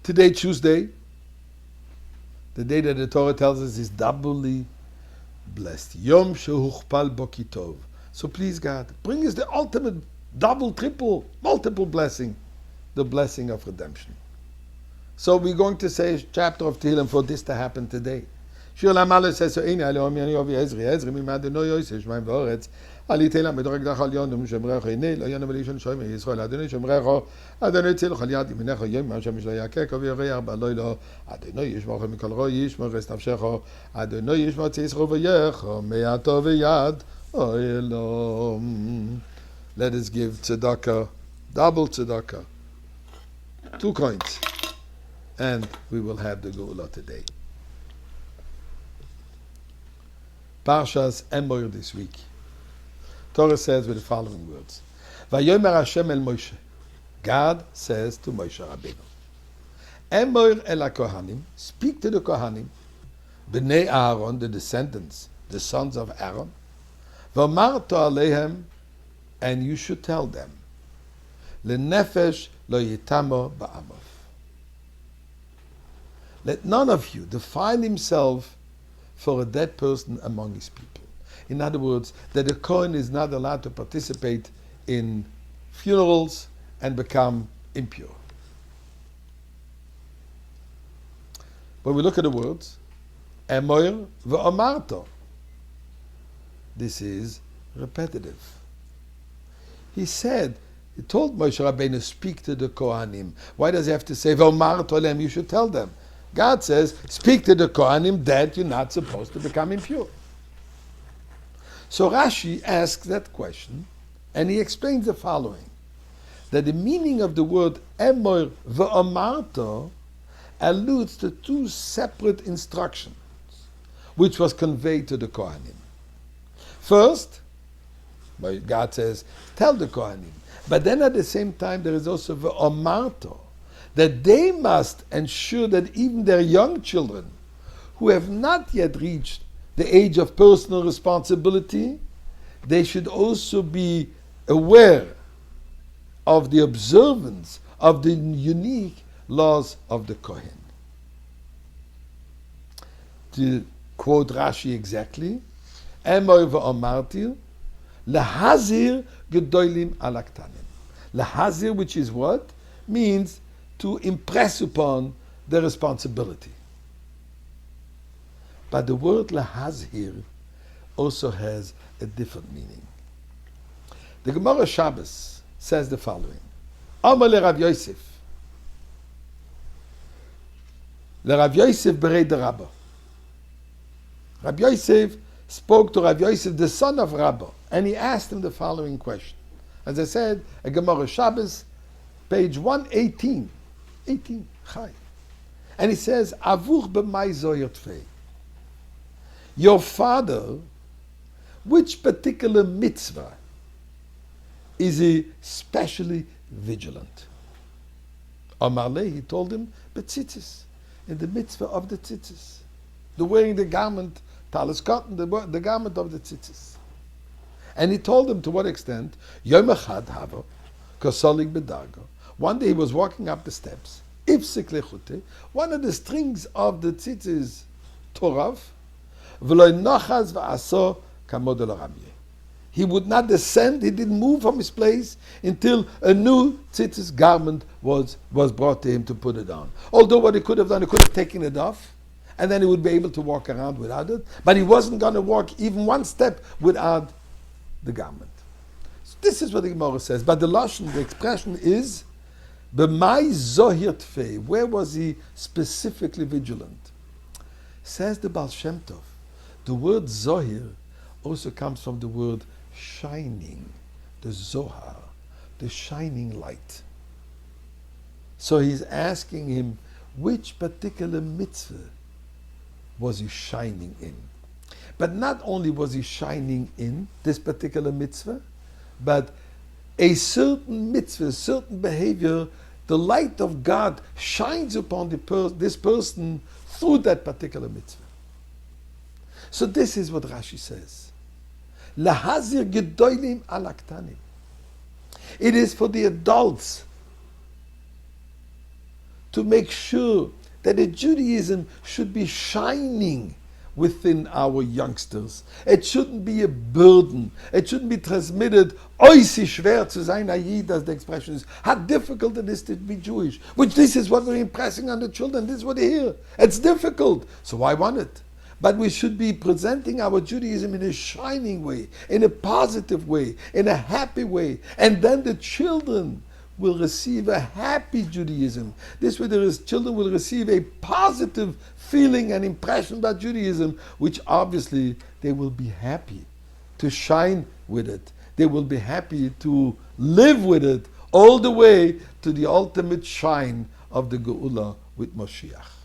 Today, Tuesday, the day that the Torah tells us is doubly blessed. Yom shehuchpal bo ki tov. So please, God, bring us the ultimate double, triple, multiple blessing, the blessing of redemption. So we're going to say a chapter of Tehillim for this to happen today. Shir Lamala says, "Eini alom yani ovi Ezri mimad no yosef shmaim v'oretz alitela medorek dachal yonum shemrecho eini lo yonum elishon shoyim Yisrael Adonai shemrecho Adonai tzil chal yad iminecho yom ma'ashem shlo yakek ovi yorei baloilo Adonai yishmocha mikol ro yishmor es nafshecho Adonai yishmor tzisro v'yecho me'ato v'yad oilom." Let us give tzedakah, double tzedakah, 2 coins, and we will have the Geulah today. Parshas Emor this week. Torah says with the following words: Vayomer Hashem el Moshe. God says to Moshe Rabbeinu, Emor el HaKohanim, speak to the Kohanim, Bnei Aaron, the descendants, the sons of Aaron, V'amar to aleihem, and you should tell them, Lenefesh lo yitamo ba'amov. Let none of you defile himself for a dead person among his people. In other words, that the Kohen is not allowed to participate in funerals and become impure. When we look at the words, Emoir v'omarto, this is repetitive. He told Moshe Rabbeinu, speak to the Kohanim. Why does he have to say, v'omarto lem, you should tell them? God says, speak to the Kohanim that you're not supposed to become impure. So Rashi asks that question, and he explains the following, that the meaning of the word Emor v'omarto alludes to 2 separate instructions, which was conveyed to the Kohanim. First, God says, tell the Kohanim. But then at the same time, there is also v'omarto, that they must ensure that even their young children, who have not yet reached the age of personal responsibility, they should also be aware of the observance of the unique laws of the Kohen. To quote Rashi exactly, Emor v'omarti lahazir gedolim al aktanim. Lahazir, which is what? Means to impress upon the responsibility. But the word lahazir also has a different meaning. The Gemara Shabbos says the following: Amar le Rav Yosef. Le Rav Yosef berei de Rabba. Rav Yosef spoke to Rav Yosef, the son of Rabba, and he asked him the following question. As I said, a Gemara Shabbos, page 118. 18, Chai. And he says, Avuch b'mai zoyer tfei. Your father, which particular mitzvah is he specially vigilant? Amar le, he told him, betzitzis, in the mitzvah of the tzitzis. The wearing the garment, talis cotton, the garment of the tzitzis. And he told him to what extent, Yom echad hava, kosolig bedargo. One day he was walking up the steps. Ifsik lechute, one of the strings of the tzitzis torav, v'lo nochaz v'aso kamod el ramye. He would not descend, he didn't move from his place until a new tzitzis garment was brought to him to put it on. Although what he could have done, he could have taken it off, and then he would be able to walk around without it, but he wasn't going to walk even one step without the garment. So this is what the Gemara says, but the lashon, the expression is, B'mai zohir tfei, where was he specifically vigilant? Says the Baal Shem Tov, the word zohir also comes from the word shining, the zohar, the shining light. So he's asking him, which particular mitzvah was he shining in? But not only was he shining in this particular mitzvah, but a certain mitzvah, a certain behavior, the light of God shines upon this person through that particular mitzvah. So this is what Rashi says. Lahazir gedolim al aktanim. It is for the adults to make sure that the Judaism should be shining within our youngsters. It shouldn't be a burden. It shouldn't be transmitted, oisi schwer zu sein Ayid, as the expression is. How difficult it is to be Jewish. Which this is what we're impressing on the children. This is what they hear. It's difficult. So why want it? But we should be presenting our Judaism in a shining way, in a positive way, in a happy way. And then the children will receive a happy Judaism. This way the children will receive a positive feeling and impression about Judaism, which obviously they will be happy to shine with it. They will be happy to live with it all the way to the ultimate shine of the Geula with Moshiach.